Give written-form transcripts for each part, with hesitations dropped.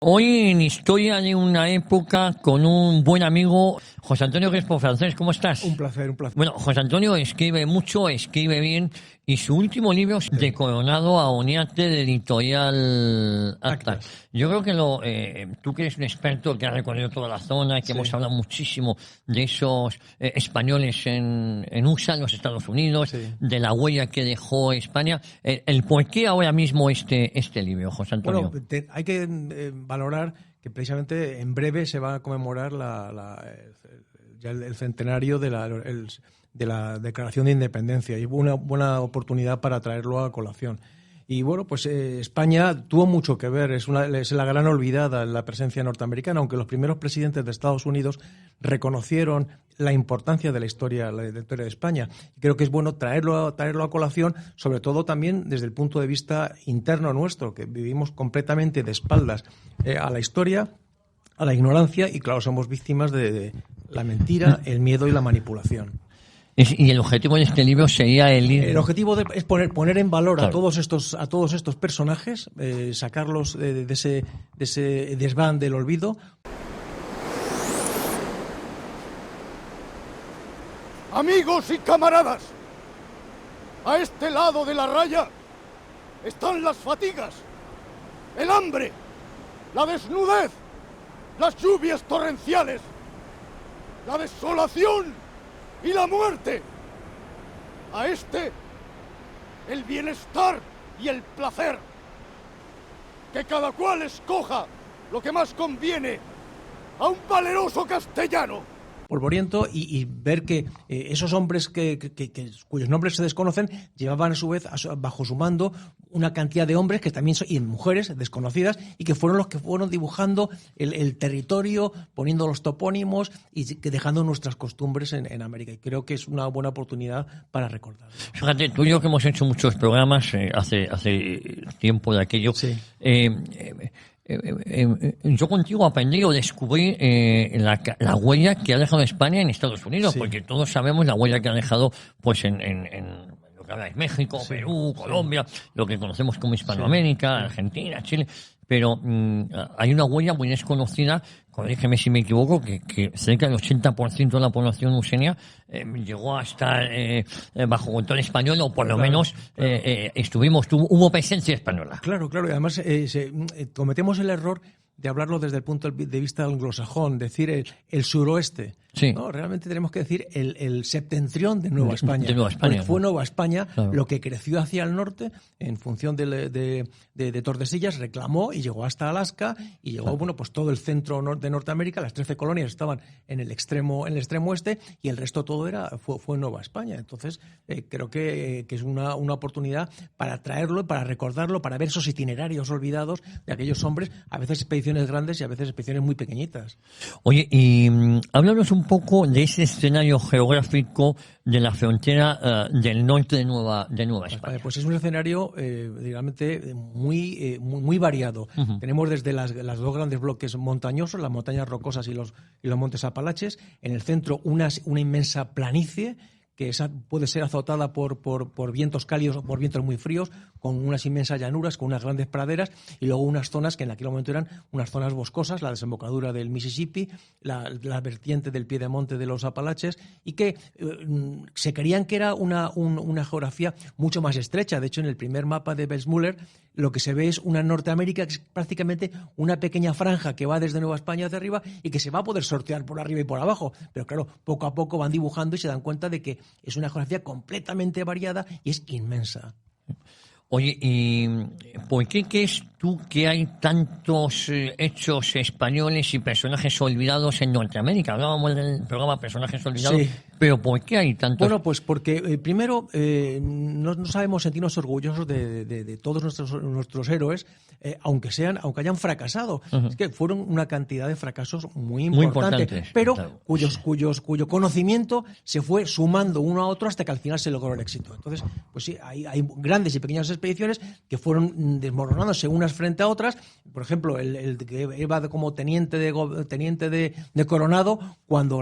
Hoy en Historia de una época con un buen amigo, José Antonio Crespo Francés, ¿cómo estás? Un placer, un placer. Bueno, José Antonio escribe mucho, escribe bien, y su último libro es De Coronado a Oñate, de Editorial Actas. Yo creo que tú que eres un experto que ha recorrido toda la zona, que hemos hablado muchísimo de esos españoles en USA, en los Estados Unidos, de la huella que dejó España, el por qué ahora mismo este libro, José Antonio. Bueno, hay que valorar que precisamente en breve se va a conmemorar ya el centenario de la Declaración de Independencia, y una buena oportunidad para traerlo a colación. Y bueno, pues España tuvo mucho que ver, es la gran olvidada en la presencia norteamericana, aunque los primeros presidentes de Estados Unidos reconocieron la importancia de la historia de España. Y creo que es bueno traerlo a colación, sobre todo también desde el punto de vista interno nuestro, que vivimos completamente de espaldas a la historia, a la ignorancia, y claro, somos víctimas de la mentira, el miedo y la manipulación. Y el objetivo de este libro sería el objetivo es poner en valor, claro, a todos estos personajes, sacarlos de ese desván del olvido. Amigos y camaradas, a este lado de la raya están las fatigas, el hambre, la desnudez, las lluvias torrenciales, la desolación y la muerte. A este, el bienestar y el placer. Que cada cual escoja lo que más conviene a un valeroso castellano. Polvoriento, y ver que esos hombres cuyos nombres se desconocen llevaban a su vez bajo su mando una cantidad de hombres que también y mujeres desconocidas, y que fueron los que fueron dibujando el territorio, poniendo los topónimos y dejando nuestras costumbres en América. Y creo que es una buena oportunidad para recordarlo. Fíjate, tú y yo que hemos hecho muchos programas hace tiempo de aquello. Sí. Yo contigo aprendí o descubrí la huella que ha dejado España en Estados Unidos, porque todos sabemos la huella que ha dejado pues en lo que habla es México, Perú, Colombia, lo que conocemos como Hispanoamérica, Argentina, Chile, pero hay una huella muy desconocida, corrígeme si me equivoco, que cerca del 80% de la población useña llegó a estar bajo control español, o por lo menos hubo presencia española. Claro, y además cometemos el error de hablarlo desde el punto de vista anglosajón, decir el suroeste. Sí. No, realmente tenemos que decir el septentrión de Nueva España. De Nueva España, porque fue Nueva España, claro, lo que creció hacia el norte en función de Tordesillas, reclamó y llegó hasta Alaska, y llegó, bueno, pues todo el centro de Norteamérica. Las 13 colonias estaban en el extremo oeste, y el resto todo fue Nueva España. Entonces, creo que es una oportunidad para traerlo, para recordarlo, para ver esos itinerarios olvidados de aquellos hombres, a veces expediciones grandes y a veces expediciones muy pequeñitas. Oye, y háblanos un poco de ese escenario geográfico de la frontera del norte de Nueva España. Pues es un escenario realmente muy variado. Uh-huh. Tenemos desde las dos grandes bloques montañosos, las montañas rocosas y los montes Apalaches. En el centro una inmensa planicie, que puede ser azotada por vientos cálidos o por vientos muy fríos, con unas inmensas llanuras, con unas grandes praderas, y luego unas zonas que en aquel momento eran unas zonas boscosas, la desembocadura del Mississippi, la vertiente del piedemonte de los Apalaches, y que se creían que era una geografía mucho más estrecha. De hecho, en el primer mapa de Westmuller lo que se ve es una Norteamérica que es prácticamente una pequeña franja que va desde Nueva España hacia arriba y que se va a poder sortear por arriba y por abajo. Pero claro, poco a poco van dibujando y se dan cuenta de que es una geografía completamente variada y es inmensa. Oye, ¿y por qué crees tú que hay tantos hechos españoles y personajes olvidados en Norteamérica? Hablábamos del programa Personajes Olvidados, pero ¿por qué hay tantos? Bueno, pues porque primero no sabemos sentirnos orgullosos de todos nuestros héroes, aunque hayan fracasado. Uh-huh. Es que fueron una cantidad de fracasos muy importantes, pero claro, cuyo conocimiento se fue sumando uno a otro hasta que al final se logró el éxito. Entonces, pues sí, hay grandes y pequeñas expediciones que fueron desmoronándose unas unas frente a otras. Por ejemplo, el que iba como teniente de Coronado, cuando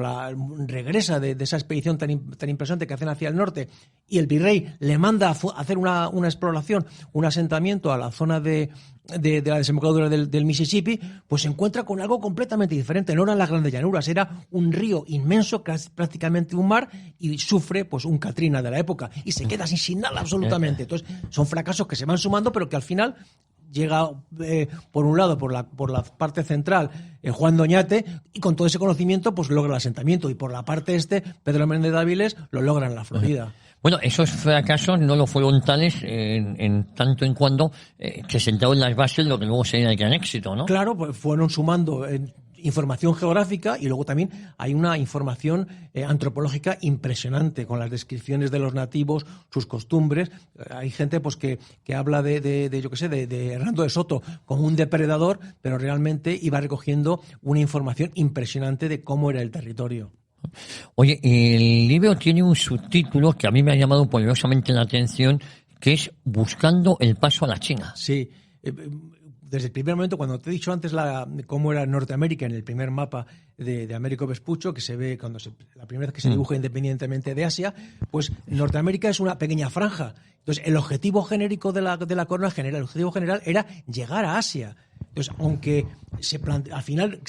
regresa de esa expedición tan impresionante que hacen hacia el norte, y el virrey le manda a hacer una exploración, un asentamiento a la zona de la desembocadura del Mississippi, pues se encuentra con algo completamente diferente. No eran las grandes llanuras, era un río inmenso, casi prácticamente un mar, y sufre pues un Katrina de la época y se queda sin nada absolutamente. Entonces son fracasos que se van sumando, pero que al final llega, por un lado, por la parte central, Juan Doñate, y con todo ese conocimiento pues logra el asentamiento, y por la parte Pedro Menéndez de Avilés lo logra en la Florida. Bueno, esos fracasos no lo fueron tales en tanto en cuando que sentaron las bases lo que luego sería el gran éxito, ¿no? Claro, pues fueron sumando información geográfica, y luego también hay una información antropológica impresionante con las descripciones de los nativos, sus costumbres. Hay gente pues que habla de Hernando de Soto como un depredador, pero realmente iba recogiendo una información impresionante de cómo era el territorio. Oye, el libro tiene un subtítulo que a mí me ha llamado poderosamente la atención, que es Buscando el paso a la China. Sí, desde el primer momento, cuando te he dicho antes cómo era Norteamérica en el primer mapa de Américo Vespuccio, que se ve la primera vez que se dibuja independientemente de Asia, pues Norteamérica es una pequeña franja. Entonces, el objetivo genérico de la corona general, el objetivo general era llegar a Asia. Entonces, aunque al final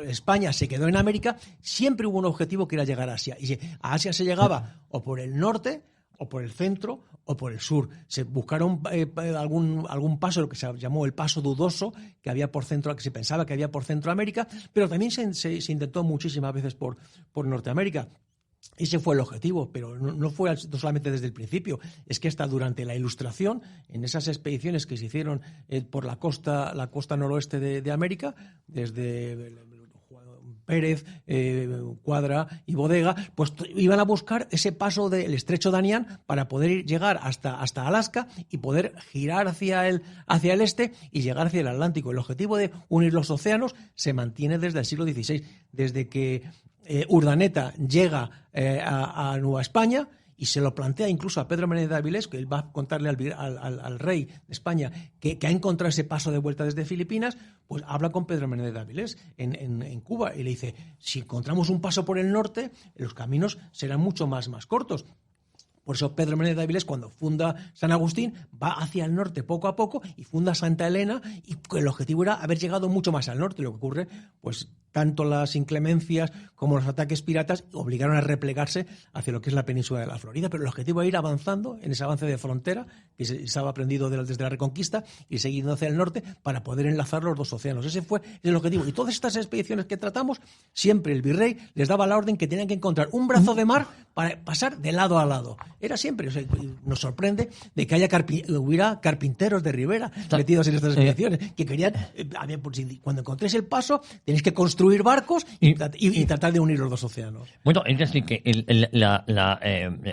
España se quedó en América, siempre hubo un objetivo que era llegar a Asia. Y a Asia se llegaba o por el norte, o por el centro, o por el sur. Se buscaron algún paso, lo que se llamó el paso dudoso, que se pensaba que había por Centroamérica, pero también se intentó muchísimas veces por Norteamérica. Ese fue el objetivo, pero no fue no solamente desde el principio, es que hasta durante la Ilustración, en esas expediciones que se hicieron por la costa noroeste de América, desde Pérez, Cuadra y Bodega, pues iban a buscar ese paso del estrecho de Anián para poder llegar hasta Alaska y poder girar hacia el este y llegar hacia el Atlántico. El objetivo de unir los océanos se mantiene desde el siglo XVI, desde que Urdaneta llega a Nueva España, y se lo plantea incluso a Pedro Menéndez de Avilés, que él va a contarle al rey de España que ha encontrado ese paso de vuelta desde Filipinas. Pues habla con Pedro Menéndez de Avilés en Cuba y le dice: si encontramos un paso por el norte, los caminos serán mucho más cortos. Por eso Pedro Menéndez de Avilés, cuando funda San Agustín, va hacia el norte poco a poco y funda Santa Elena, y el objetivo era haber llegado mucho más al norte. Lo que ocurre, pues tanto las inclemencias como los ataques piratas obligaron a replegarse hacia lo que es la península de la Florida, pero el objetivo era ir avanzando en ese avance de frontera que se estaba aprendido desde la Reconquista, y seguir hacia el norte para poder enlazar los dos océanos. Ese fue el objetivo. Y todas estas expediciones que tratamos, siempre el virrey les daba la orden que tenían que encontrar un brazo de mar para pasar de lado a lado. Era siempre. O sea, nos sorprende de que hubiera carpinteros de Ribera metidos en estas expediciones, que querían, cuando encontréis el paso, tenéis que construir barcos y tratar de unir los dos océanos. Bueno, es decir, que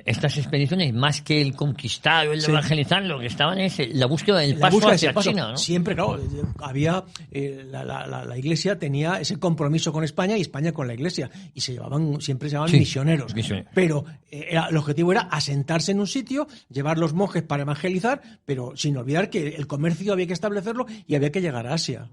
estas expediciones, más que el conquistar o el evangelizar, lo que estaban es la búsqueda del paso hacia China, ¿no? Siempre, claro, había la Iglesia tenía ese compromiso con España y España con la Iglesia, y siempre se llamaban misioneros. Pero el objetivo era asentarse en un sitio, llevar los monjes para evangelizar, pero sin olvidar que el comercio había que establecerlo y había que llegar a Asia.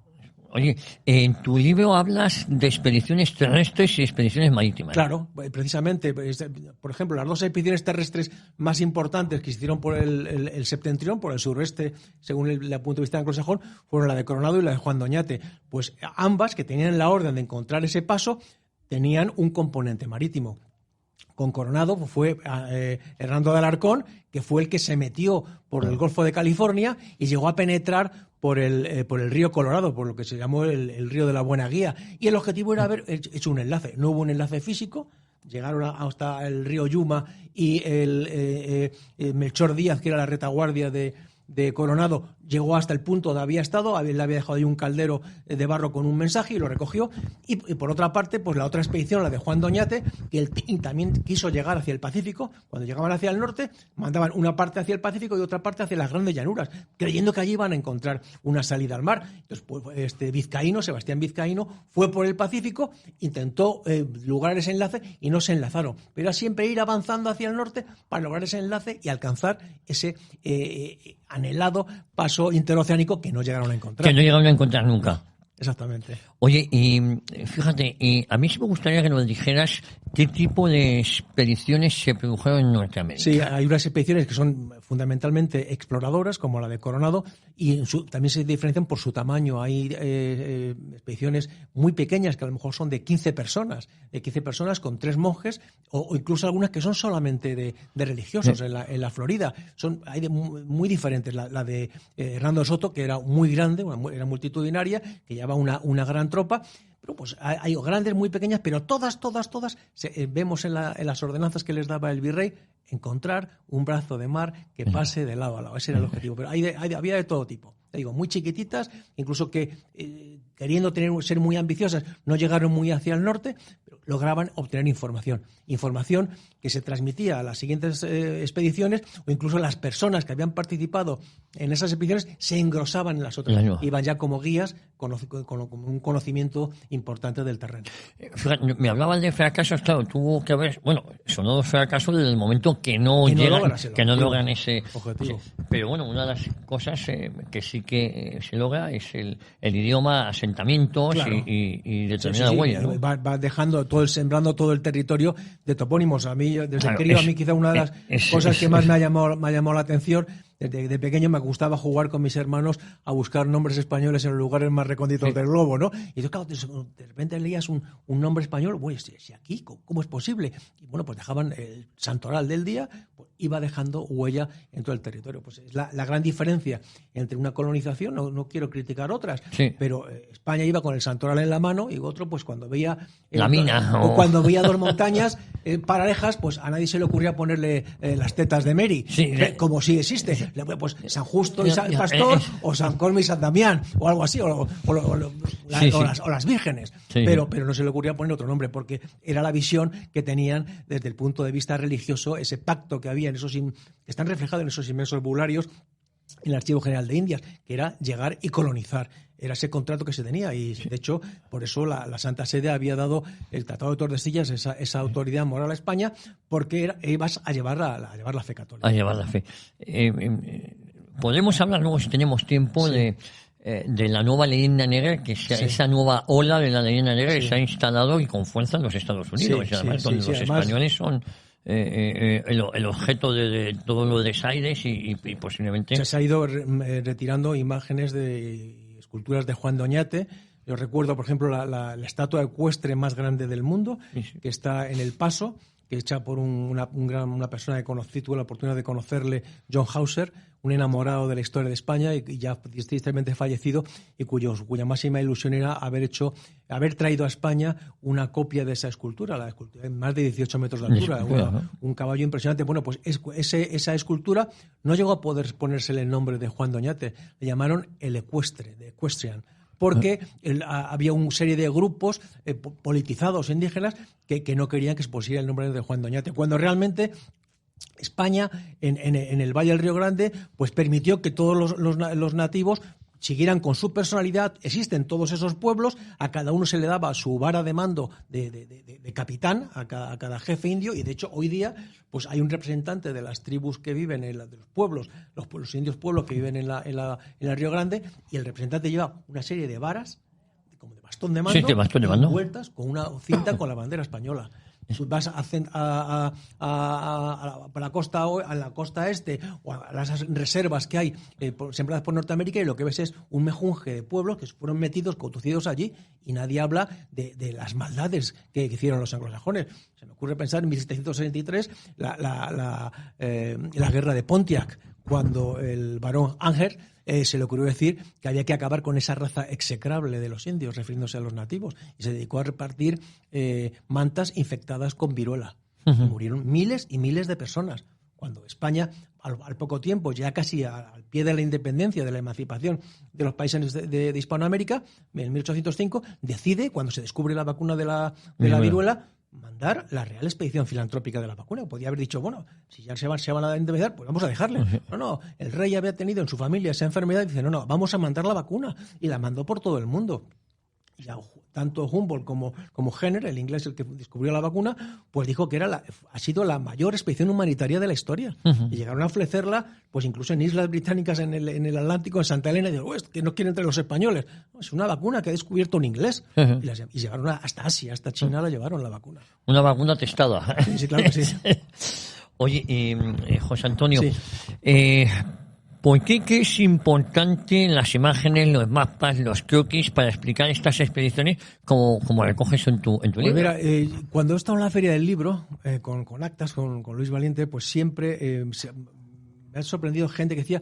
Oye, en tu libro hablas de expediciones terrestres y expediciones marítimas. Claro, precisamente. Por ejemplo, las dos expediciones terrestres más importantes que se hicieron por el septentrión, por el sureste, según el punto de vista anglosajón, fueron la de Coronado y la de Juan Doñate. Pues ambas, que tenían la orden de encontrar ese paso, tenían un componente marítimo. Con Coronado fue Hernando de Alarcón, que fue el que se metió por el Golfo de California y llegó a penetrar por el río Colorado, por lo que se llamó el río de la Buena Guía. Y el objetivo era haber hecho un enlace. No hubo un enlace físico. Llegaron hasta el río Yuma, y Melchor Díaz, que era la retaguardia de Coronado, llegó hasta el punto donde había estado, le había dejado ahí un caldero de barro con un mensaje y lo recogió. Y por otra parte, pues la otra expedición, la de Juan Doñate, que también quiso llegar hacia el Pacífico. Cuando llegaban hacia el norte, mandaban una parte hacia el Pacífico y otra parte hacia las grandes llanuras, creyendo que allí iban a encontrar una salida al mar. Entonces, pues, Sebastián Vizcaíno, fue por el Pacífico, intentó lograr ese enlace y no se enlazaron. Pero era siempre ir avanzando hacia el norte para lograr ese enlace y alcanzar ese anhelado paso interoceánico que no llegaron a encontrar. Que no llegaron a encontrar nunca. Exactamente. Oye, y fíjate, a mí sí me gustaría que nos dijeras qué tipo de expediciones se produjeron en Norteamérica. Sí, hay unas expediciones que son fundamentalmente exploradoras, como la de Coronado, y también se diferencian por su tamaño. Hay expediciones muy pequeñas que a lo mejor son de 15 personas con 3 monjes, o incluso algunas que son solamente de religiosos. Sí. En la Florida hay muy diferentes. La de Hernando Soto, que era muy grande, era multitudinaria, que llevaba una gran tropa. Pero pues hay grandes, muy pequeñas, pero todas vemos en las ordenanzas que les daba el virrey encontrar un brazo de mar que pase de lado a lado. Ese era el objetivo. Pero había de todo tipo. Te digo, muy chiquititas, incluso que queriendo ser muy ambiciosas, no llegaron muy hacia el norte, pero lograban obtener información que se transmitía a las siguientes expediciones, o incluso las personas que habían participado en esas expediciones se engrosaban en las otras, iban ya como guías con un conocimiento importante del terreno. Fíjate, me hablaban de fracasos, claro, tuvo que haber, sonó de fracaso desde el momento que no logran ese objetivo. Pero bueno, una de las cosas que sí que se logra es el idioma, asentamientos, claro, y determinada huella, ¿no? Va dejando sembrando todo el territorio de topónimos. A mí, desde crío, quizá una de las cosas que más me ha llamado la atención. De pequeño me gustaba jugar con mis hermanos a buscar nombres españoles en los lugares más recónditos del globo, ¿no? Y yo, claro, de repente leías un nombre español, bueno, si aquí, ¿cómo es posible? Y bueno, pues dejaban el santoral del día, pues iba dejando huella en todo el territorio. Pues es la gran diferencia entre una colonización, no quiero criticar otras, pero España iba con el santoral en la mano, y otro, pues cuando veía la mina, o cuando veía 2 montañas paralejas, pues a nadie se le ocurría ponerle las tetas de Mary, como si existe. Pues San Justo y San Pastor, o San Cosme y San Damián, o algo así, o las vírgenes. Sí. Pero no se le ocurría poner otro nombre, porque era la visión que tenían desde el punto de vista religioso, ese pacto que había que están reflejados en esos inmensos bularios en el Archivo General de Indias, que era llegar y colonizar. Era ese contrato que se tenía, y de hecho por eso la Santa Sede había dado el Tratado de Tordesillas, esa autoridad moral a España, porque ibas a llevar la fe católica. A llevar la fe. Podemos hablar luego, si tenemos tiempo, de la nueva leyenda negra, que esa nueva ola de la leyenda negra que se ha instalado y con fuerza en los Estados Unidos, además donde los españoles son el objeto de todo lo de desaires y posiblemente... Se ha ido retirando imágenes de esculturas de Juan de Oñate. Yo recuerdo, por ejemplo, la estatua ecuestre más grande del mundo, que está en El Paso, que es hecha por una persona que conocí, tuve la oportunidad de conocerle, John Hauser, un enamorado de la historia de España y ya tristemente fallecido, y cuya máxima ilusión era haber traído a España una copia de esa escultura, la escultura de más de 18 metros de altura, un caballo impresionante. Bueno, pues esa escultura no llegó a poder ponérsele el nombre de Juan de Oñate, le llamaron el ecuestre, de Equestrian, porque había una serie de grupos politizados indígenas que no querían que se pusiera el nombre de Juan de Oñate, cuando realmente España, en el Valle del Río Grande, pues permitió que todos los nativos siguieran con su personalidad. Existen todos esos pueblos, a cada uno se le daba su vara de mando de capitán, a cada jefe indio, y de hecho hoy día pues hay un representante de las tribus que viven de los pueblos, los indios pueblos que viven en el Río Grande, y el representante lleva una serie de varas, como de bastón de mando, vueltas con una cinta con la bandera española. Vas a la costa este, o a las reservas que hay sembradas por Norteamérica, y lo que ves es un mejunje de pueblos que fueron conducidos allí, y nadie habla de las maldades que hicieron los anglosajones. Se me ocurre pensar en 1763, la guerra de Pontiac, cuando el barón Anger se le ocurrió decir que había que acabar con esa raza execrable de los indios, refiriéndose a los nativos, y se dedicó a repartir mantas infectadas con viruela. Murieron miles y miles de personas, cuando España, al poco tiempo, ya casi al pie de la independencia, de la emancipación de los países de Hispanoamérica, en 1805, decide, cuando se descubre la vacuna de la viruela, mandar la Real Expedición Filantrópica de la Vacuna. Podía haber dicho, bueno, si ya se van a indemnizar, pues vamos a dejarle. No, el rey había tenido en su familia esa enfermedad, y dice, no, vamos a mandar la vacuna, y la mandó por todo el mundo. tanto Humboldt como Jenner, el inglés, el que descubrió la vacuna, pues dijo que ha sido la mayor expedición humanitaria de la historia. Y llegaron a ofrecerla, pues incluso en islas británicas en el Atlántico, en Santa Elena, y dijeron, que no quieren traer los españoles. No, es una vacuna que ha descubierto un inglés. Y llegaron hasta Asia, hasta China la llevaron la vacuna. Una vacuna testada. Sí, claro que sí. Oye, José Antonio, Sí. ¿Por qué es importante las imágenes, los mapas, los croquis para explicar estas expediciones como recoges en tu Pues libro? mira, cuando he estado en la Feria del Libro, con Actas, con Luis Valiente, pues siempre me ha sorprendido gente que decía...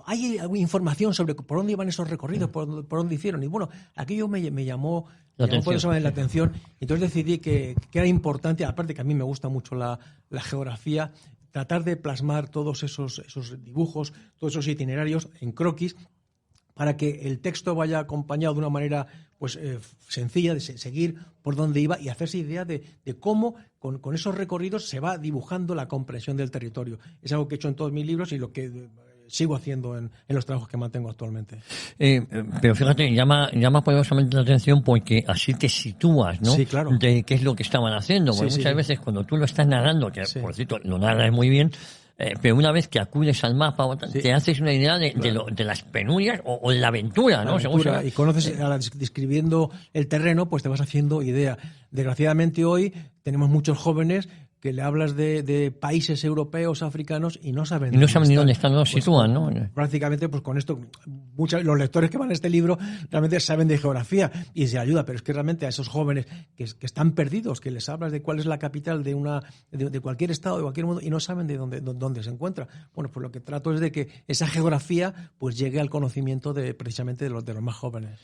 hay información sobre por dónde iban esos recorridos, por dónde hicieron. Y bueno, aquello me llamó poderosamente la atención. Entonces decidí que era importante, aparte que a mí me gusta mucho la geografía, tratar de plasmar todos esos dibujos, todos esos itinerarios en croquis, para que el texto vaya acompañado de una manera pues sencilla, de seguir por dónde iba y hacerse idea de cómo con esos recorridos se va dibujando la comprensión del territorio. Es algo que he hecho en todos mis libros y lo que sigo haciendo en los trabajos que mantengo actualmente. Pero fíjate, llama poderosamente la atención porque así te sitúas, ¿no? Sí, claro. De qué es lo que estaban haciendo. Porque muchas veces cuando tú lo estás narrando, que por cierto lo narras muy bien, pero una vez que acudes al mapa, te haces una idea de las penurias o de la aventura, ¿no? Y conoces, describiendo el terreno, pues te vas haciendo idea. Desgraciadamente hoy tenemos muchos jóvenes que le hablas de países europeos, africanos, y no saben ni dónde están, no sitúan, ¿no? Prácticamente, pues con esto, los lectores que van a este libro realmente saben de geografía y se ayuda, pero es que realmente a esos jóvenes que están perdidos, que les hablas de cuál es la capital de cualquier estado, de cualquier mundo, y no saben de dónde se encuentra. Bueno, pues lo que trato es de que esa geografía pues llegue al conocimiento precisamente de los más jóvenes.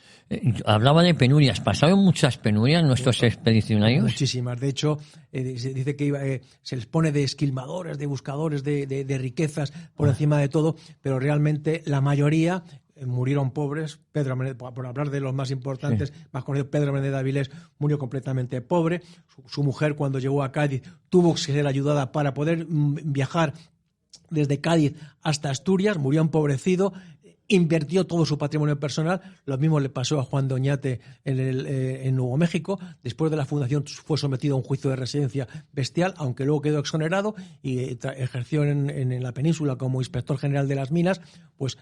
Hablaba de penurias. ¿Pasaron muchas penurias nuestros expedicionarios? Muchísimas. De hecho, se dice que se les pone de esquilmadores, de buscadores de riquezas por encima de todo, pero realmente la mayoría murieron pobres. Pedro Amenet, por hablar de los más importantes, más conocido, Pedro Amenet de Avilés murió completamente pobre. Su mujer, cuando llegó a Cádiz, tuvo que ser ayudada para poder viajar desde Cádiz hasta Asturias, murió empobrecido. Invirtió todo su patrimonio personal. Lo mismo le pasó a Juan de Oñate en Nuevo México. Después de la fundación fue sometido a un juicio de residencia bestial, aunque luego quedó exonerado y ejerció en la península como inspector general de las minas, pues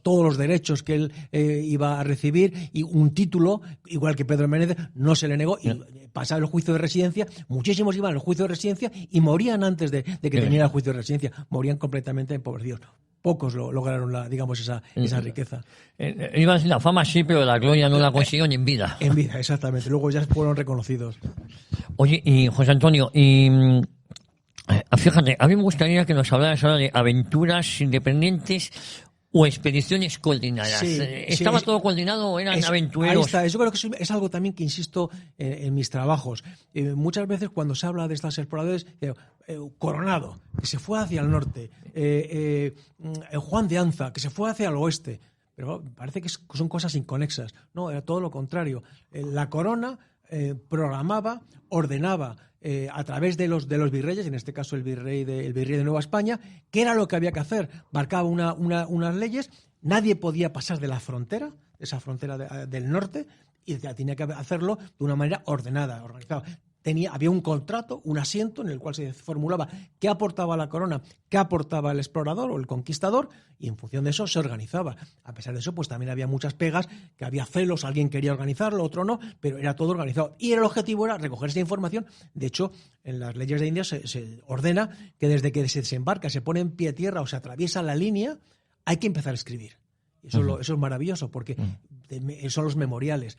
todos los derechos que él iba a recibir y un título, igual que Pedro Menéndez, no se le negó. Y pasaba el juicio de residencia, muchísimos iban al juicio de residencia y morían antes de que terminara el juicio de residencia. Morían completamente empobrecidos. Pocos lograron esa riqueza. Iba a decir, la fama sí, pero la gloria no la consiguió ni en vida. En vida, exactamente. Luego ya fueron reconocidos. Oye, y José Antonio, fíjate, a mí me gustaría que nos hablaras ahora de aventuras independientes o expediciones coordinadas. ¿Estaba todo coordinado o eran aventureros? Ahí está. Yo creo que es algo también que insisto en mis trabajos. Muchas veces cuando se habla de estas exploradores, Coronado, que se fue hacia el norte, Juan de Anza, que se fue hacia el oeste, pero parece que son cosas inconexas. No, era todo lo contrario. La corona programaba, ordenaba a través de los virreyes, en este caso el virrey de Nueva España, qué era lo que había que hacer. Marcaba unas leyes, nadie podía pasar de la frontera, esa frontera del norte, y tenía que hacerlo de una manera ordenada, organizada. Había un contrato, un asiento en el cual se formulaba qué aportaba la corona, qué aportaba el explorador o el conquistador, y en función de eso se organizaba. A pesar de eso, pues también había muchas pegas, que había celos, alguien quería organizarlo, otro no, pero era todo organizado. Y el objetivo era recoger esa información. De hecho, en las leyes de India se ordena que desde que se desembarca, se pone en pie tierra o se atraviesa la línea, hay que empezar a escribir. Eso es maravilloso, porque son los memoriales.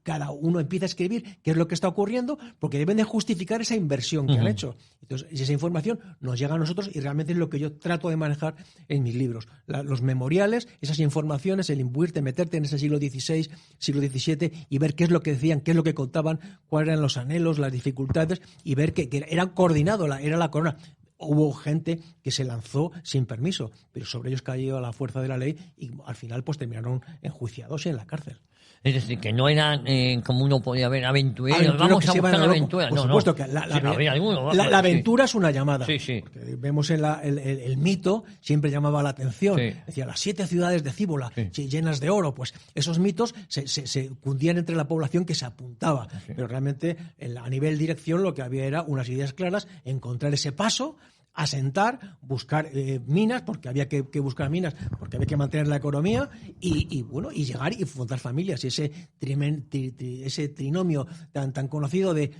Cada uno empieza a escribir qué es lo que está ocurriendo, porque deben de justificar esa inversión que han hecho. Entonces, esa información nos llega a nosotros y realmente es lo que yo trato de manejar en mis libros. Los memoriales, esas informaciones, el imbuirte, meterte en ese siglo XVI, siglo XVII y ver qué es lo que decían, qué es lo que contaban, cuáles eran los anhelos, las dificultades y ver que era coordinado, era la corona. hubo gente que se lanzó sin permiso, pero sobre ellos cayó la fuerza de la ley y al final pues terminaron enjuiciados y en la cárcel. Es decir, que no eran como uno podía ver aventureros, vamos a buscar la aventura. Por supuesto que la aventura es una llamada. Sí. Vemos el mito, siempre llamaba la atención. Sí. Decía, las 7 ciudades de Cíbola llenas de oro. Pues esos mitos se cundían entre la población que se apuntaba. Sí. Pero realmente a nivel dirección lo que había era unas ideas claras, encontrar ese paso, asentar, buscar minas, porque había que buscar minas, porque había que mantener la economía y llegar y fundar familias. Y ese trinomio tan conocido de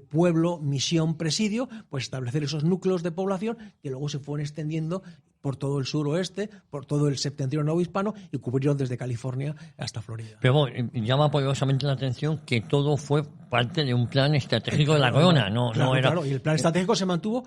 pueblo, misión, presidio, pues establecer esos núcleos de población que luego se fueron extendiendo por todo el suroeste, por todo el septentrión novohispano y cubrieron desde California hasta Florida. Pero bueno, llama poderosamente la atención que todo fue parte de un plan estratégico de la corona. Claro, y el plan estratégico se mantuvo.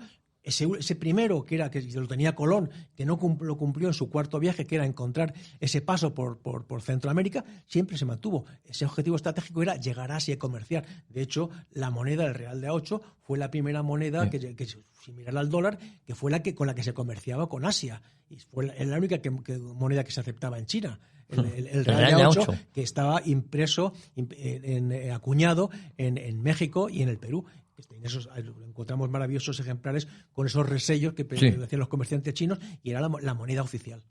Ese primero, que lo tenía Colón, que no lo cumplió en su cuarto viaje, que era encontrar ese paso por Centroamérica, siempre se mantuvo. Ese objetivo estratégico era llegar a Asia y comerciar. De hecho, la moneda, el real de A8, fue la primera moneda que similar al dólar, que fue con la que se comerciaba con Asia. Y fue la única moneda que se aceptaba en China. El real de A8, que estaba impreso, acuñado en México y en el Perú. Encontramos maravillosos ejemplares con esos resellos que hacían los comerciantes chinos y era la moneda oficial.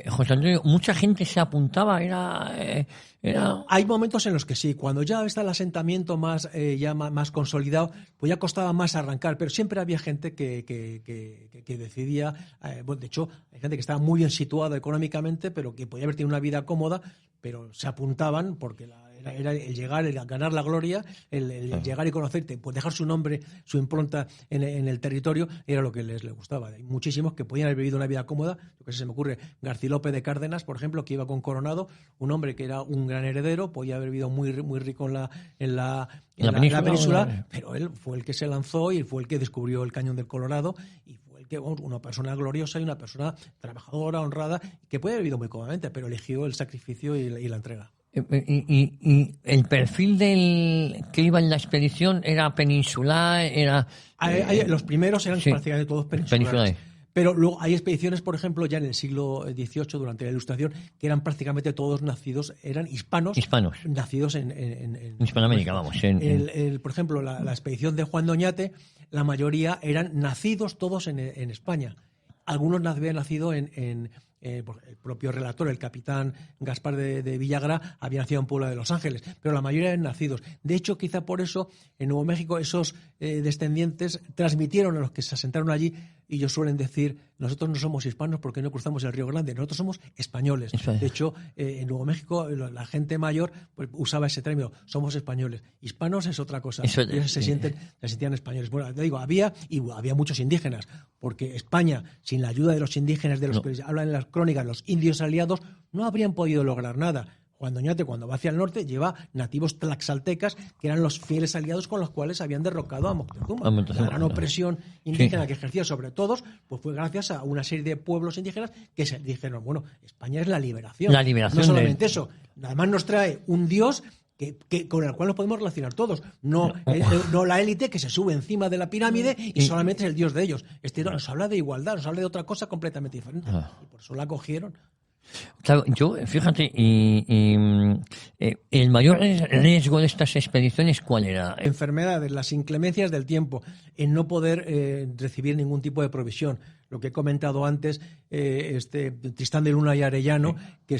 José Antonio, mucha gente se apuntaba, Hay momentos en los que sí, cuando ya está el asentamiento más consolidado, pues ya costaba más arrancar, pero siempre había gente que decidía, de hecho, hay gente que estaba muy bien situada económicamente, pero que podía haber tenido una vida cómoda, pero se apuntaban porque era el llegar, el ganar la gloria, el llegar y conocerte, pues dejar su nombre, su impronta en el territorio, era lo que les gustaba. Hay muchísimos que podían haber vivido una vida cómoda. Yo que sé, se me ocurre García López de Cárdenas, por ejemplo, que iba con Coronado, un hombre que era un gran heredero, podía haber vivido muy rico en la península, pero él fue el que se lanzó y fue el que descubrió el Cañón del Colorado y fue una persona gloriosa y una persona trabajadora, honrada, que puede haber vivido muy cómodamente, pero eligió el sacrificio y la entrega. Y el perfil del que iba en la expedición era peninsular, los primeros eran prácticamente todos peninsulares. Pero luego hay expediciones, por ejemplo, ya en el siglo XVIII, durante la Ilustración, que eran prácticamente todos eran hispanos. Nacidos en Hispanoamérica, vamos. Por ejemplo, la expedición de Juan de Oñate, la mayoría eran nacidos todos en España. Algunos habían nacido el propio relator, el capitán Gaspar de Villagra, había nacido en Puebla de Los Ángeles, pero la mayoría eran nacidos. De hecho, quizá por eso, en Nuevo México, esos descendientes transmitieron a los que se asentaron allí, y ellos suelen decir, nosotros no somos hispanos porque no cruzamos el Río Grande, nosotros somos españoles. De hecho, en Nuevo México, la gente mayor pues, usaba ese término, somos españoles. Hispanos es otra cosa. Ellos se sentían españoles. Bueno, te digo, había muchos indígenas, porque España, sin la ayuda de los indígenas, de los que hablan en las crónicas, los indios aliados, no habrían podido lograr nada. Juan de Oñate, cuando va hacia el norte, lleva nativos tlaxaltecas, que eran los fieles aliados con los cuales habían derrocado a Moctezuma. La gran opresión indígena que ejercía sobre todos, pues fue gracias a una serie de pueblos indígenas que se dijeron, bueno, España es la liberación. No solamente eso, además nos trae un dios con el cual nos podemos relacionar todos. No la élite que se sube encima de la pirámide y solamente es el dios de ellos. Nos habla de igualdad, nos habla de otra cosa completamente diferente. Y por eso la cogieron. Claro, fíjate, el mayor riesgo de estas expediciones, ¿cuál era? Enfermedades, las inclemencias del tiempo, en no poder recibir ningún tipo de provisión. Lo que he comentado antes, Tristán de Luna y Arellano, que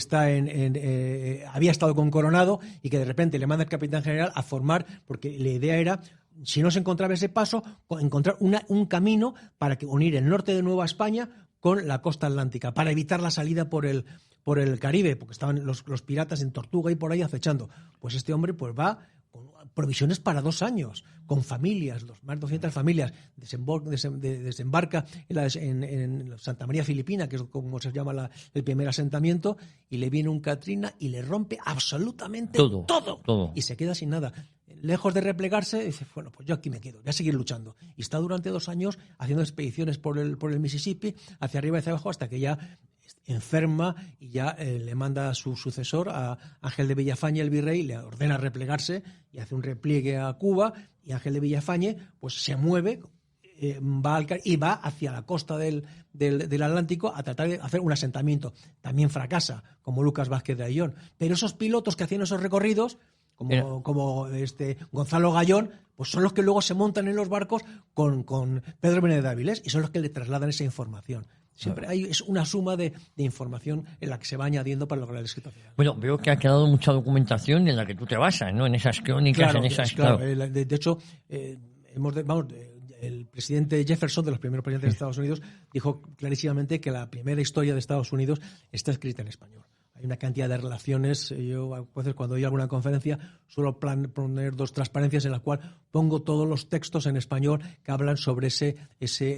había estado con Coronado y que de repente le manda el capitán general a formar, porque la idea era, si no se encontraba ese paso, encontrar un camino para unir el norte de Nueva España con la costa atlántica, para evitar la salida por el Caribe, porque estaban los piratas en Tortuga y por ahí acechando. Pues este hombre pues va con provisiones para 2 años, con familias, más de 200 familias, desembarca en Santa María Filipina, que es como se llama el primer asentamiento, y le viene un Katrina y le rompe absolutamente todo. Y se queda sin nada. Lejos de replegarse, dice, bueno, pues yo aquí me quedo, voy a seguir luchando. Y está durante 2 años haciendo expediciones por el Mississippi, hacia arriba y hacia abajo, hasta que ya enferma y ya le manda a su sucesor, a Ángel de Villafañe, el virrey, le ordena replegarse y hace un repliegue a Cuba, y Ángel de Villafañe pues se mueve y va hacia la costa del Atlántico a tratar de hacer un asentamiento. También fracasa, como Lucas Vázquez de Ayllón. Pero esos pilotos que hacían esos recorridos, como Gonzalo Gallón, pues son los que luego se montan en los barcos con Pedro Benet de Avilés y son los que le trasladan esa información. Siempre es una suma de información en la que se va añadiendo para lograr el éxito final. Bueno, veo que ha quedado mucha documentación en la que tú te basas, ¿no? En esas crónicas, en esas... Claro. De hecho, el presidente Jefferson, de los primeros presidentes de Estados Unidos, dijo clarísimamente que la primera historia de Estados Unidos está escrita en español. Hay una cantidad de relaciones. Yo, a veces, cuando doy alguna conferencia, suelo poner 2 transparencias en las cuales pongo todos los textos en español que hablan sobre ese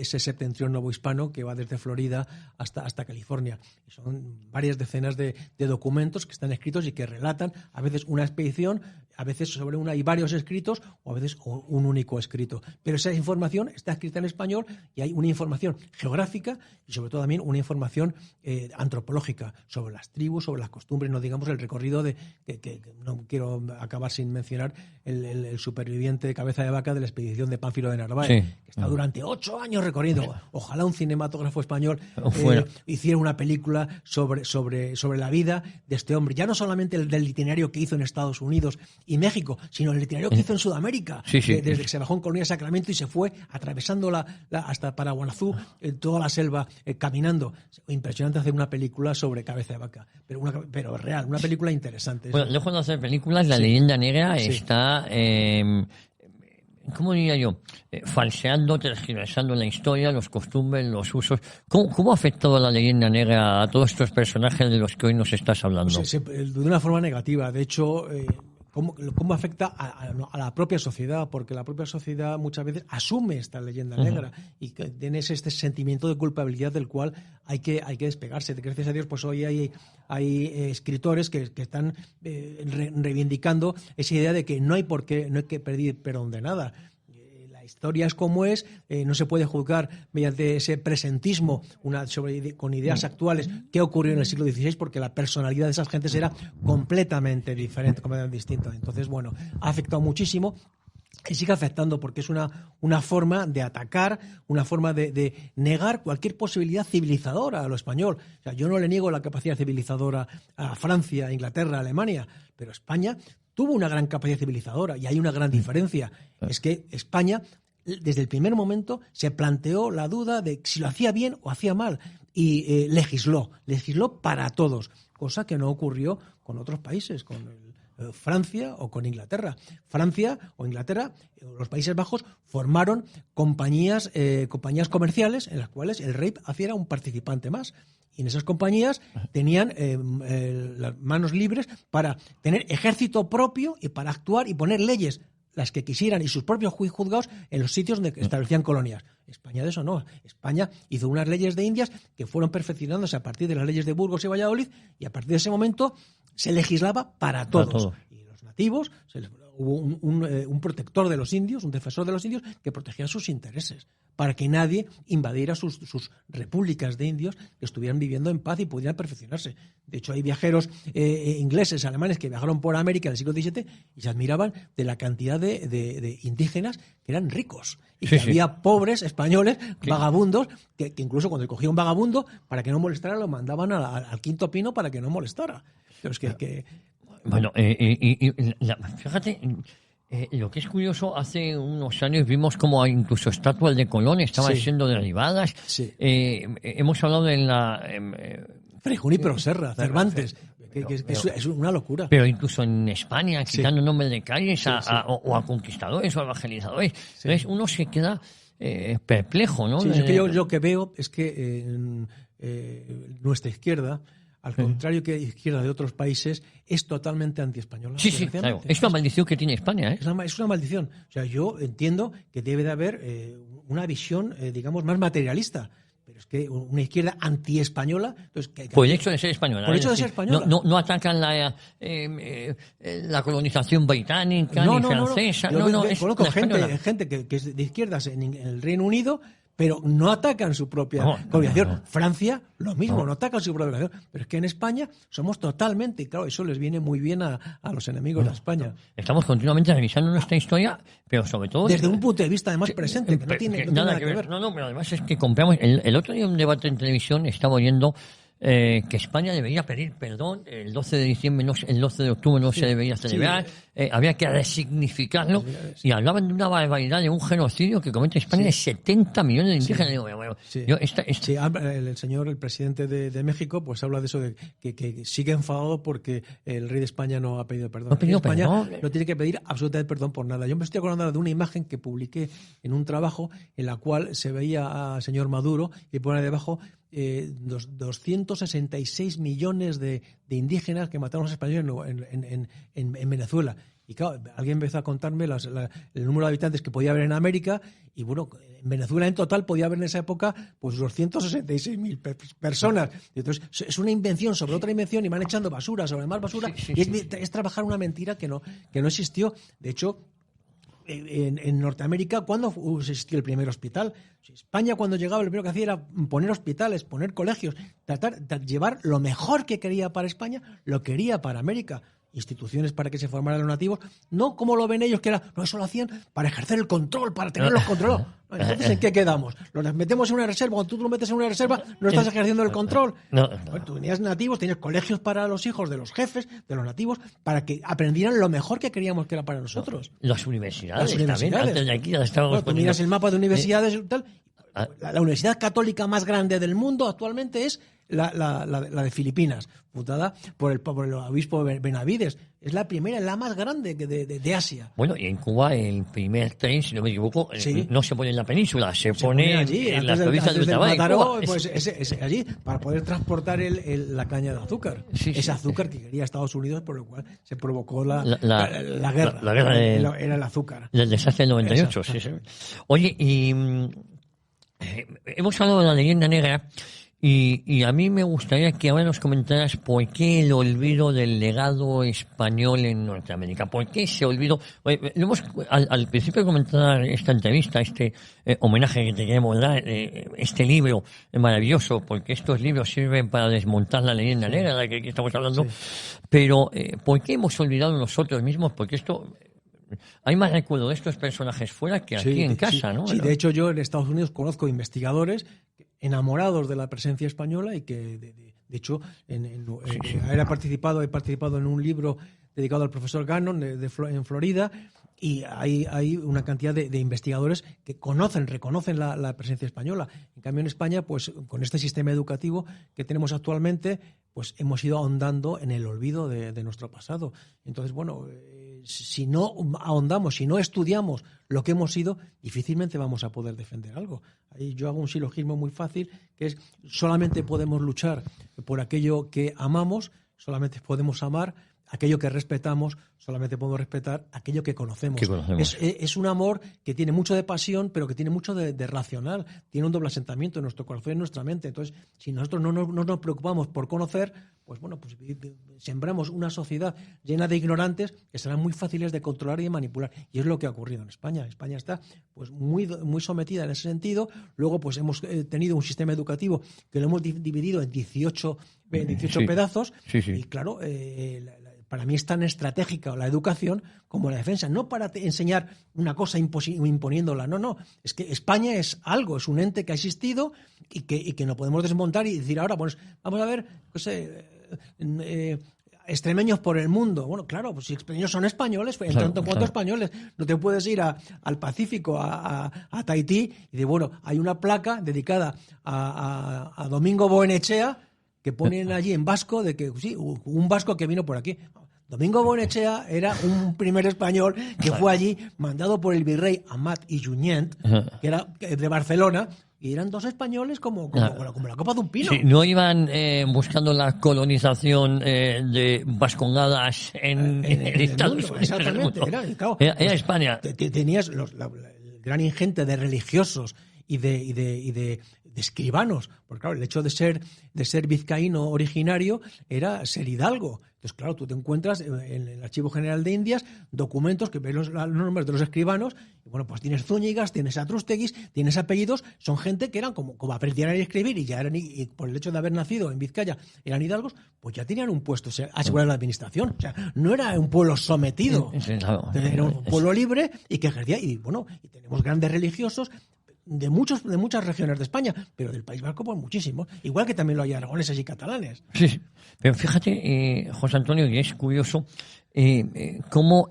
septentrión novohispano que va desde Florida hasta California. Y son varias decenas de documentos que están escritos y que relatan a veces una expedición, a veces sobre una y varios escritos, o a veces un único escrito. Pero esa información está escrita en español y hay una información geográfica y sobre todo también una información antropológica sobre las tribus, sobre las costumbres, no digamos el recorrido que no quiero acabar sin mencionar el superviviente de Cabeza de Vaca de la expedición de Pánfilo de Narváez, que está durante 8 años recorriendo. Ojalá un cinematógrafo español hiciera una película sobre la vida de este hombre, ya no solamente el del itinerario que hizo en Estados Unidos y México, sino el itinerario que hizo en Sudamérica, desde que se bajó en Colonia Sacramento y se fue atravesando hasta Paraguanazú, toda la selva, caminando. Impresionante hacer una película sobre Cabeza de Vaca, pero real, una película interesante. Bueno, lejos de hacer películas, la leyenda negra está, ¿cómo diría yo? Falseando, tergiversando la historia, los costumbres, los usos. ¿Cómo ha afectado la leyenda negra a todos estos personajes de los que hoy nos estás hablando? De una forma negativa. De hecho, ¿cómo afecta a la propia sociedad? Porque la propia sociedad muchas veces asume esta leyenda negra y tienes este sentimiento de culpabilidad del cual hay que despegarse. Gracias a Dios, pues hoy hay escritores que están reivindicando esa idea de que no hay que pedir perdón de nada. La historia es como es, no se puede juzgar mediante ese presentismo con ideas actuales qué ocurrió en el siglo XVI, porque la personalidad de esas gentes era completamente diferente, completamente distinta. Entonces, bueno, ha afectado muchísimo y sigue afectando porque es una forma de atacar, una forma de negar cualquier posibilidad civilizadora a lo español. O sea, yo no le niego la capacidad civilizadora a Francia, a Inglaterra, a Alemania, pero España tuvo una gran capacidad civilizadora y hay una gran diferencia. Es que España, desde el primer momento, se planteó la duda de si lo hacía bien o hacía mal y legisló para todos, cosa que no ocurrió con otros países, con Francia o con Inglaterra. Francia o Inglaterra, los Países Bajos, formaron compañías comerciales en las cuales el rey era un participante más. Y en esas compañías tenían las manos libres para tener ejército propio y para actuar y poner leyes, las que quisieran, y sus propios juzgados en los sitios donde establecían colonias. España de eso no. España hizo unas leyes de Indias que fueron perfeccionándose a partir de las leyes de Burgos y Valladolid, y a partir de ese momento se legislaba para todos. Y los nativos, hubo un protector de los indios, un defensor de los indios, que protegía sus intereses, para que nadie invadiera sus repúblicas de indios que estuvieran viviendo en paz y pudieran perfeccionarse. De hecho, hay viajeros ingleses, alemanes, que viajaron por América en el siglo XVII y se admiraban de la cantidad de indígenas que eran ricos. Y que había pobres españoles, vagabundos, que incluso cuando cogía un vagabundo, para que no molestara, lo mandaban al quinto pino para que no molestara. Pero es que bueno, fíjate, lo que es curioso, hace unos años vimos como incluso estatuas de Colón estaban siendo derribadas. Sí. Hemos hablado en la... Fray Junípero Serra, Cervantes, es una locura. Pero incluso en España, quitando nombres de calles o a conquistadores o a evangelizadores, entonces uno se queda perplejo, ¿no? Sí, es que yo lo que veo es que nuestra izquierda, al contrario que la izquierda de otros países, es totalmente antiespañola. Sí, claro. Es una maldición que tiene España, ¿eh? Es una maldición. O sea, yo entiendo que debe de haber una visión, digamos, más materialista. Pero es que una izquierda antiespañola... Por el hecho de ser española. Por el hecho de ser española. No atacan la colonización británica ni francesa. Conozco gente que es de izquierdas en el Reino Unido, pero no atacan su propia población. Francia, lo mismo, no atacan su propia población. Pero es que en España somos totalmente, y claro, eso les viene muy bien a los enemigos de España. Estamos continuamente revisando nuestra historia, pero sobre todo... Desde un punto de vista, además, presente, que no tiene nada que ver. No, pero además es que compramos... El otro día en un debate en televisión estaba oyendo que España debería pedir perdón, el 12 de diciembre, el 12 de octubre no se debería celebrar, había que resignificarlo, y hablaban de una barbaridad, de un genocidio que comete España de 70 millones de indígenas. El presidente de México, pues habla de eso, de que sigue enfadado porque el rey de España no ha pedido perdón. España no tiene que pedir absolutamente perdón por nada. Yo me estoy acordando de una imagen que publiqué en un trabajo en la cual se veía al señor Maduro y pone debajo 266 millones de indígenas que mataron a los españoles en Venezuela. Y claro, alguien empezó a contarme el número de habitantes que podía haber en América, y bueno, en Venezuela en total podía haber en esa época pues 266.000 personas. Y entonces es una invención sobre otra invención y van echando basura sobre más basura. Es trabajar una mentira que no existió. De hecho, en Norteamérica, ¿cuándo existió el primer hospital? España, cuando llegaba, lo primero que hacía era poner hospitales, poner colegios, tratar de llevar lo mejor que quería para España, lo quería para América. Instituciones para que se formaran los nativos, no como lo ven ellos, que eso lo hacían para ejercer el control, para tenerlos controlados. Entonces, ¿en qué quedamos? ¿Los metemos en una reserva? Cuando tú lo metes en una reserva, no estás ejerciendo el control. Bueno, tú tenías nativos, tenías colegios para los hijos de los jefes, de los nativos, para que aprendieran lo mejor que queríamos que era para nosotros. Las universidades. También, antes de aquí ya estábamos tú miras el mapa de universidades y tal. La universidad católica más grande del mundo actualmente es la de Filipinas, fundada por el obispo Benavides. Es la primera, la más grande de Asia. Bueno, y en Cuba el primer tren, si no me equivoco, no se pone en la península, se pone allí, en las provincias de Mataró, pues es allí, para poder transportar la caña de azúcar. Ese azúcar que quería Estados Unidos, por lo cual se provocó la guerra. La guerra era el azúcar. Del desastre del 98, sí. Oye, y hemos hablado de la leyenda negra, y a mí me gustaría que ahora nos comentaras por qué el olvido del legado español en Norteamérica. ¿Por qué ese olvido? Al principio de comentar esta entrevista, homenaje que te queremos dar, este libro maravilloso, porque estos libros sirven para desmontar la leyenda negra de la que estamos hablando, pero ¿por qué hemos olvidado nosotros mismos? Porque esto... Hay más recuerdo de estos personajes fuera que aquí en casa, ¿no? Sí, de hecho yo en Estados Unidos conozco investigadores enamorados de la presencia española y que, de hecho, he participado en un libro dedicado al profesor Gannon en Florida, y hay una cantidad de investigadores que reconocen la presencia española. En cambio, en España, pues con este sistema educativo que tenemos actualmente, pues hemos ido ahondando en el olvido de nuestro pasado. Entonces, bueno, si no ahondamos, si no estudiamos lo que hemos sido, difícilmente vamos a poder defender algo. Ahí yo hago un silogismo muy fácil, que es: solamente podemos luchar por aquello que amamos, solamente podemos amar aquello que respetamos, solamente podemos respetar aquello que conocemos. Es un amor que tiene mucho de pasión, pero que tiene mucho de racional. Tiene un doble asentamiento en nuestro corazón y en nuestra mente. Entonces, si nosotros no nos preocupamos por conocer, pues bueno, pues sembramos una sociedad llena de ignorantes que serán muy fáciles de controlar y de manipular. Y es lo que ha ocurrido en España. España está pues muy sometida en ese sentido. Luego, pues hemos tenido un sistema educativo que lo hemos dividido en 18 pedazos. Y claro, para mí es tan estratégica la educación como la defensa, no para enseñar una cosa imponiéndola, no, es que España es algo, es un ente que ha existido y que no podemos desmontar y decir ahora, pues vamos a ver, extremeños por el mundo. Bueno, claro, pues si extremeños son españoles, en tanto cuanto españoles, no te puedes ir al Pacífico, a Tahití, y de bueno, hay una placa dedicada a Domingo Goyenechea que ponen allí en vasco, de que sí, un vasco que vino por aquí. Domingo Goyenechea era un primer español que fue allí mandado por el virrey Amat y Junyent, que era de Barcelona, y eran dos españoles como la copa de un pino. Sí, no iban buscando la colonización de vascongadas en Estados Unidos. Exactamente, era España. Tenías el gran ingente de religiosos y de escribanos, porque claro, el hecho de ser vizcaíno originario era ser hidalgo. Entonces, claro, tú te encuentras en el Archivo General de Indias documentos que ven los nombres de los escribanos, y bueno, pues tienes Zúñigas, tienes Atrústeguis, tienes apellidos, son gente que eran como aprendieron a escribir y ya eran, y por el hecho de haber nacido en Vizcaya, eran hidalgos, pues ya tenían un puesto asegurado en la administración. O sea, no era un pueblo sometido, era un pueblo libre y que ejercía, y bueno, y tenemos grandes religiosos de muchas regiones de España, pero del País Vasco pues muchísimos, igual que también lo hay aragoneses y catalanes. Sí, pero fíjate, José Antonio, y es curioso cómo,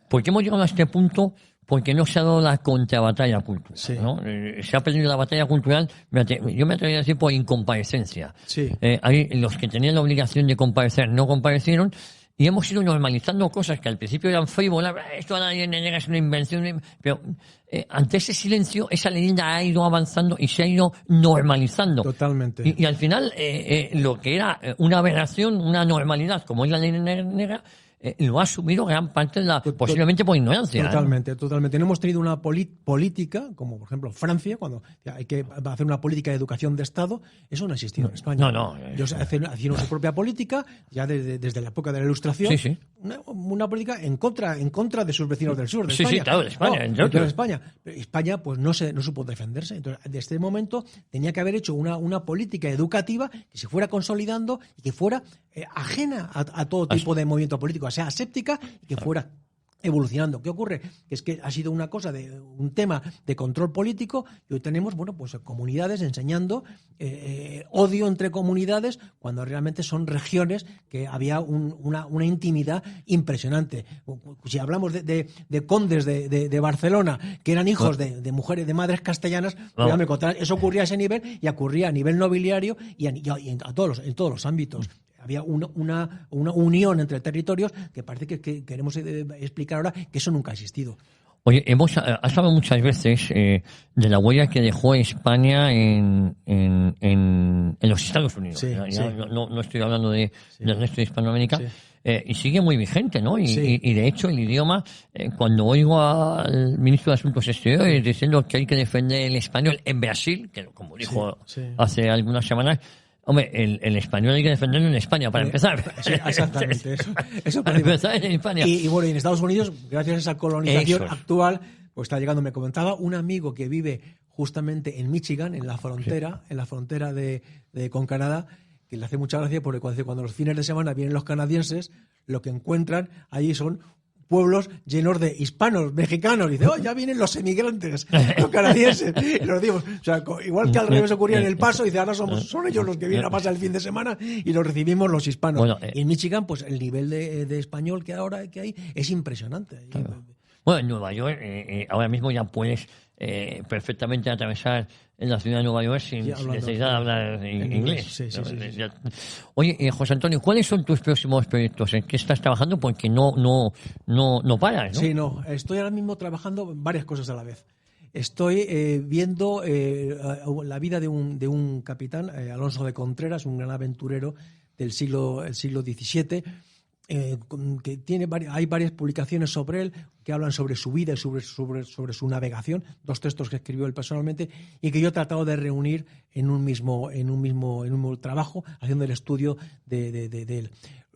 ¿por qué hemos llegado a este punto? Porque no se ha dado la contrabatalla cultural, Sí. ¿no? Se ha perdido la batalla cultural, yo me atrevería a decir por incomparecencia. Sí. Hay los que tenían la obligación de comparecer no comparecieron, y hemos ido normalizando cosas que al principio eran frívolas, esto a nadie le llega, es una invención, pero ante ese silencio, esa leyenda ha ido avanzando y se ha ido normalizando. Totalmente. Y al final, lo que era una aberración, una normalidad, como es la ley negra, lo ha asumido gran parte de posiblemente por ignorancia. Totalmente. No hemos tenido una política, como por ejemplo Francia, cuando hay que hacer una política de educación de Estado, eso no ha existido en España. No. Ellos hicieron su propia política, ya desde la época de la Ilustración, Sí. una política en contra de sus vecinos del sur de España. Sí, claro, de España, entre otros. España pues no supo defenderse. Entonces, desde este momento tenía que haber hecho una política educativa que se fuera consolidando y que fuera ajena a todo tipo de movimiento político, sea aséptica, y que fuera evolucionando. ¿Qué ocurre? Que es que ha sido un tema de control político, y hoy tenemos, bueno, pues comunidades enseñando odio entre comunidades, cuando realmente son regiones que había una intimidad impresionante. Si hablamos de condes de Barcelona, que eran hijos de mujeres, de madres castellanas, pues me contarán, eso ocurría a ese nivel, y ocurría a nivel nobiliario y en todos los ámbitos. Había una unión entre territorios que parece que queremos explicar ahora que eso nunca ha existido. Oye, has hablado muchas veces de la huella que dejó España en los Estados Unidos. Sí, no estoy hablando del resto de Hispanoamérica. Sí. Y sigue muy vigente, ¿no? Sí. Y de hecho el idioma, cuando oigo al ministro de Asuntos Exteriores diciendo que hay que defender el español en Brasil, que como dijo hace algunas semanas, hombre, el español hay que defenderlo en España, para empezar. Sí, exactamente. Eso para empezar en España. Y bueno, en Estados Unidos, gracias a esa colonización actual, pues está llegando. Me comentaba un amigo que vive justamente en Michigan, en la frontera con Canadá, que le hace mucha gracia porque cuando los fines de semana vienen los canadienses, lo que encuentran allí son pueblos llenos de hispanos, mexicanos. Y dice, ya vienen los emigrantes, los canadienses. Y los decimos, o sea, igual que al revés ocurría en El Paso, y dice, ahora son ellos los que vienen a pasar el fin de semana y los recibimos los hispanos. Bueno, y en Michigan, pues el nivel de español que hay es impresionante. Bueno, en Nueva York ahora mismo ya puedes perfectamente atravesar en la ciudad de Nueva York sin necesidad de hablar inglés. Sí. Oye, José Antonio, ¿cuáles son tus próximos proyectos? ¿En qué estás trabajando? Porque no paras, ¿no? Sí, no. Estoy ahora mismo trabajando en varias cosas a la vez. Estoy viendo la vida de un capitán, Alonso de Contreras, un gran aventurero del siglo XVII, que hay varias publicaciones sobre él que hablan sobre su vida y sobre su navegación, 2 textos que escribió él personalmente y que yo he tratado de reunir en un mismo trabajo, haciendo el estudio de él.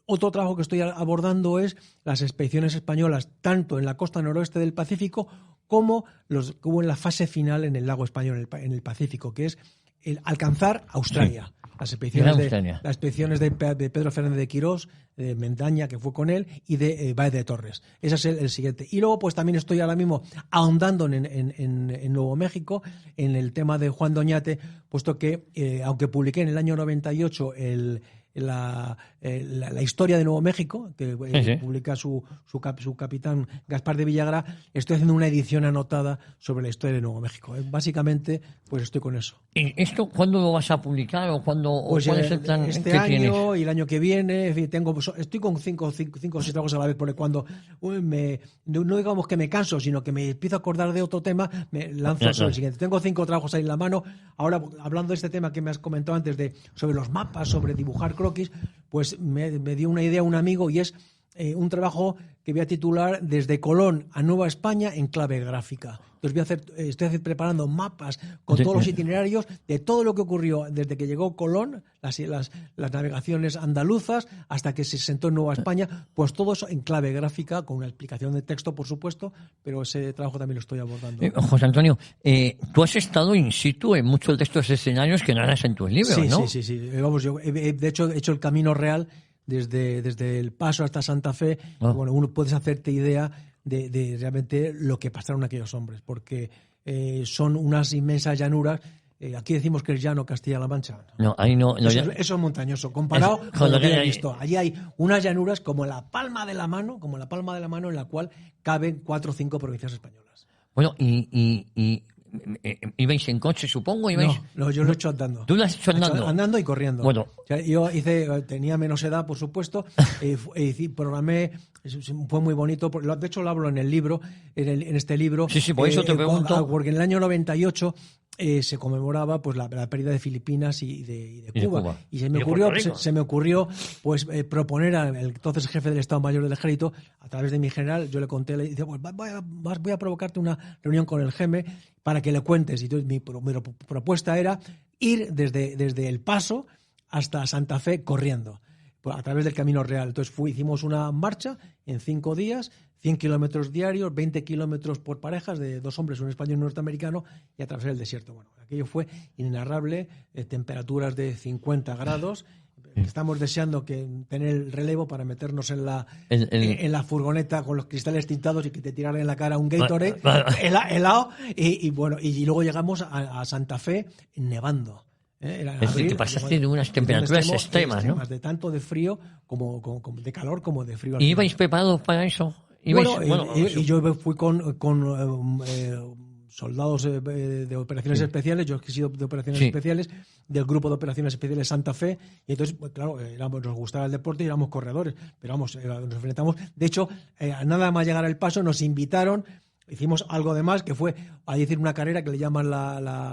Otro trabajo que estoy abordando es las expediciones españolas, tanto en la costa noroeste del Pacífico como en la fase final en el lago español, en el Pacífico, que es el alcanzar Australia. Las expediciones de Pedro Fernández de Quirós, de Mendaña, que fue con él, y de Báez de Torres. Ese es el siguiente. Y luego, pues también estoy ahora mismo ahondando en Nuevo México, en el tema de Juan Doñate, puesto que, aunque publiqué en el año 98 la historia de Nuevo México, que publica su capitán Gaspar de Villagra, estoy haciendo una edición anotada sobre la historia de Nuevo México. Básicamente, pues estoy con eso. ¿Y esto cuándo lo vas a publicar o cuándo pues cuál es el plan este que año tienes? Y el año que viene? En fin, estoy con 5 o 6 trabajos a la vez, porque cuando no digamos que me canso, sino que me empiezo a acordar de otro tema, me lanzo sobre el siguiente. Tengo 5 trabajos ahí en la mano. Ahora, hablando de este tema que me has comentado antes, sobre los mapas, sobre dibujar croquis, pues me dio una idea un amigo, y es un trabajo que voy a titular Desde Colón a Nueva España en clave gráfica. Entonces estoy preparando mapas con todos los itinerarios de todo lo que ocurrió desde que llegó Colón, las navegaciones andaluzas, hasta que se sentó en Nueva España, pues todo eso en clave gráfica, con una explicación de texto, por supuesto, pero ese trabajo también lo estoy abordando. José Antonio, tú has estado in situ en muchos de estos escenarios que narras en tus libros, ¿no? Sí. Vamos, yo de hecho he hecho el camino real desde El Paso hasta Santa Fe. Bueno, uno puedes hacerte idea de realmente lo que pasaron aquellos hombres, porque son unas inmensas llanuras. Aquí decimos que es llano Castilla-La Mancha. No, ahí no. Eso es montañoso, comparado con lo que he visto. Allí hay unas llanuras como la palma de la mano, en la cual caben 4 o 5 provincias españolas. Bueno, ¿ibais en coche, supongo? No, yo lo he hecho andando. ¿Tú lo has hecho andando? Andando y corriendo. Bueno. O sea, yo tenía menos edad, por supuesto, programé, fue muy bonito, de hecho lo hablo en el libro, en este libro. Sí, por eso te pregunto. Porque en el año 98 se conmemoraba pues la pérdida de Filipinas y de Cuba. Y se me ocurrió pues proponer al entonces jefe del Estado Mayor del Ejército, a través de mi general, yo le conté, le dije, pues voy a provocarte una reunión con el GEME para que le cuentes. Y entonces mi propuesta era ir desde El Paso hasta Santa Fe corriendo, a través del Camino Real. Entonces hicimos una marcha en 5 días, 100 kilómetros diarios, 20 kilómetros por parejas, de 2 hombres, un español y un norteamericano, y atravesar el desierto. Bueno, aquello fue inenarrable, temperaturas de 50 grados. Estamos deseando tener el relevo para meternos en la furgoneta con los cristales tintados y que te tiraran en la cara un Gatorade helado. Y luego llegamos a Santa Fe nevando. Que pasaste de unas temperaturas extremas, ¿no? De tanto de frío como de calor como de frío. ¿Y ibais preparados para eso? Y yo fui con soldados de operaciones especiales, yo he sido de operaciones especiales, del grupo de operaciones especiales Santa Fe, y entonces, pues, claro, nos gustaba el deporte y éramos corredores, pero vamos, nos enfrentamos. De hecho, nada más llegar al Paso, nos invitaron. Hicimos algo de más, que fue a decir una carrera que le llaman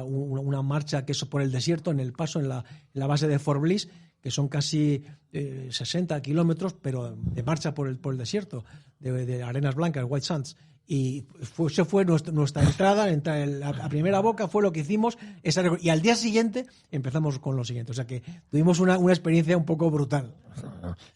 una marcha que es por el desierto, en El Paso, en la base de Fort Bliss, que son casi 60 kilómetros, pero de marcha por el desierto, de arenas blancas, White Sands. Y esa fue nuestra entrada, la primera boca fue lo que hicimos, y al día siguiente empezamos con lo siguiente. O sea que tuvimos una experiencia un poco brutal.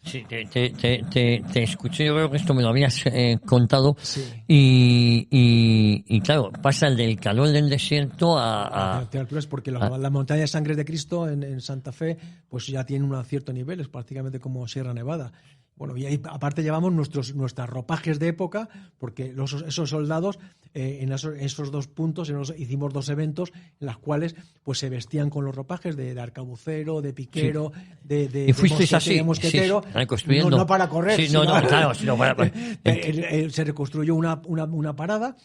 Sí, te escuché, yo creo que esto me lo habías contado. Sí. Y claro, pasa el del calor del desierto a alturas, porque la montaña de Sangre de Cristo en Santa Fe pues ya tiene un cierto nivel, es prácticamente como Sierra Nevada. Bueno, y ahí aparte llevamos nuestras ropajes de época, porque esos soldados en esos 2 puntos hicimos 2 eventos en los cuales pues se vestían con los ropajes de arcabucero, de piquero, y fuisteis así, mosquetero, reconstruyendo. No para correr, sino para... se reconstruyó una parada,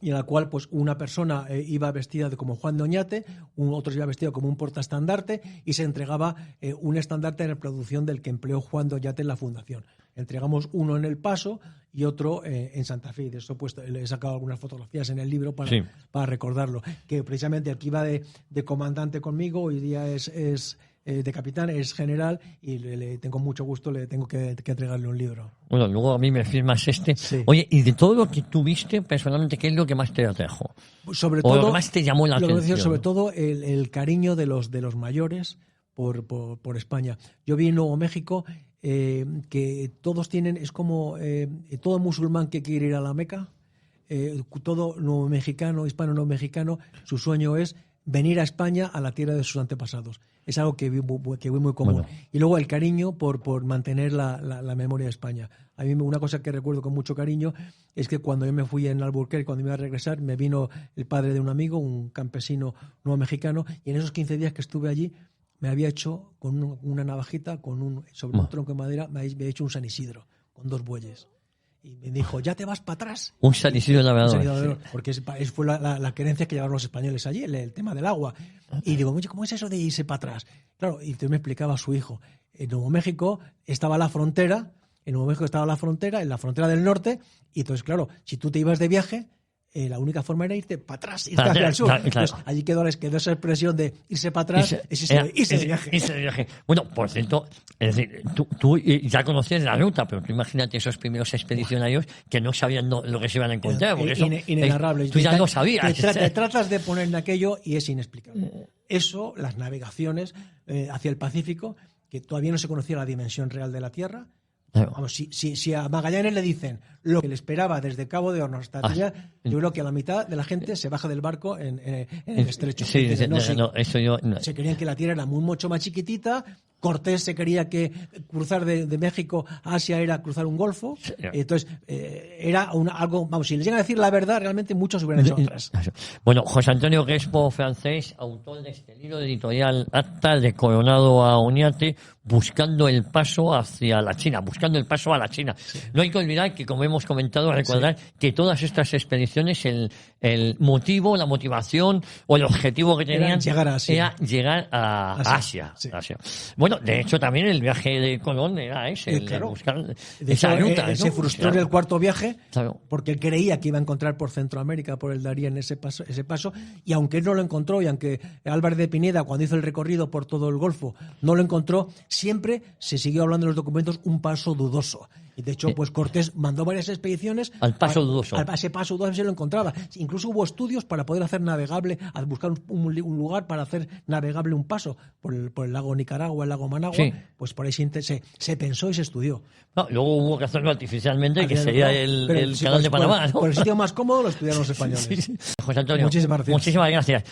y en la cual pues una persona iba vestida como Juan de Oñate, otro iba vestido como un portaestandarte, y se entregaba un estandarte en la producción del que empleó Juan de Oñate en la fundación. Entregamos uno en El Paso y otro en Santa Fe. De eso pues le he sacado algunas fotografías en el libro para recordarlo. Que precisamente el que iba de comandante conmigo hoy día es de capitán, es general, y le tengo mucho gusto, le tengo que entregarle un libro. Bueno, luego a mí me firmas este. Sí. Oye, y de todo lo que tuviste personalmente, ¿qué es lo que más te atrajo? Sobre todo, lo que más te llamó la atención. Sobre todo el cariño de los mayores por España. Yo vi en Nuevo México que todos tienen, es como todo musulmán que quiere ir a la Meca, todo nuevo mexicano, hispano nuevo mexicano, su sueño es venir a España, a la tierra de sus antepasados. Es algo que vi muy común. Bueno. Y luego el cariño por mantener la memoria de España. A mí una cosa que recuerdo con mucho cariño es que cuando yo me fui en Albuquerque, cuando me iba a regresar, me vino el padre de un amigo, un campesino nuevo mexicano, y en esos 15 días que estuve allí me había hecho con una navajita, sobre un tronco de madera, me había hecho un San Isidro, con 2 bueyes. Y me dijo, ¿ya te vas para atrás? Un San Isidro labrador. Porque fue la creencia que llevaron los españoles allí, el tema del agua. Y digo, oye, ¿cómo es eso de irse para atrás? Claro, y entonces me explicaba a su hijo. En Nuevo México estaba la frontera, en la frontera del norte, y entonces, claro, si tú te ibas de viaje, la única forma era irte para atrás, irte Para hacia el atrás, sur. claro. Entonces, allí quedó esa expresión de irse para atrás, irse de viaje. Irse de viaje. Bueno, por cierto, es decir, tú ya conocías la ruta, pero tú imagínate esos primeros expedicionarios que no sabían lo que se iban a encontrar. Porque eso, Inenarrable. Tú ya lo sabías. Te tratas de poner en aquello y es inexplicable. Eso, las navegaciones hacia el Pacífico, que todavía no se conocía la dimensión real de la Tierra. Claro. Vamos, si a Magallanes le dicen lo que le esperaba desde Cabo de Hornos hasta Trinidad, yo creo que a la mitad de la gente se baja del barco en el estrecho. Sí, Entonces, no. se creían que la Tierra era mucho más chiquitita. Cortés se creía que cruzar de México a Asia era cruzar un golfo. Sí. Entonces, era algo, vamos, si les llegan a decir la verdad, realmente muchos hubieran hecho otras. Bueno, José Antonio Crespo, francés, autor de este libro editorial Acta de Coronado a Oñate, buscando el paso hacia la China, buscando el paso a la China. Sí. No hay que olvidar que, como hemos comentado, recordar que todas estas expediciones, el motivo, la motivación o el objetivo que tenían era llegar a Asia. Sí. Asia. Bueno, de hecho, también el viaje de Colón era ese, el de buscar esa ruta. Se frustró en el cuarto viaje, claro, porque él creía que iba a encontrar por Centroamérica, por el Darién, ese paso, y aunque él no lo encontró, y aunque Álvarez de Pineda, cuando hizo el recorrido por todo el Golfo, no lo encontró, siempre se siguió hablando en los documentos un paso dudoso. Y de hecho, pues Cortés mandó varias expediciones al paso dudoso. A ese paso dudoso se lo encontraba. Incluso hubo estudios para poder hacer navegable, a buscar un lugar para hacer navegable un paso por el lago Nicaragua, el lago Managua. Sí. Pues por ahí se pensó y se estudió. No, luego hubo que hacerlo artificialmente, que sería el canal de Panamá, ¿no? Por el sitio más cómodo lo estudiaron los españoles. Sí. José Antonio, muchísimas gracias.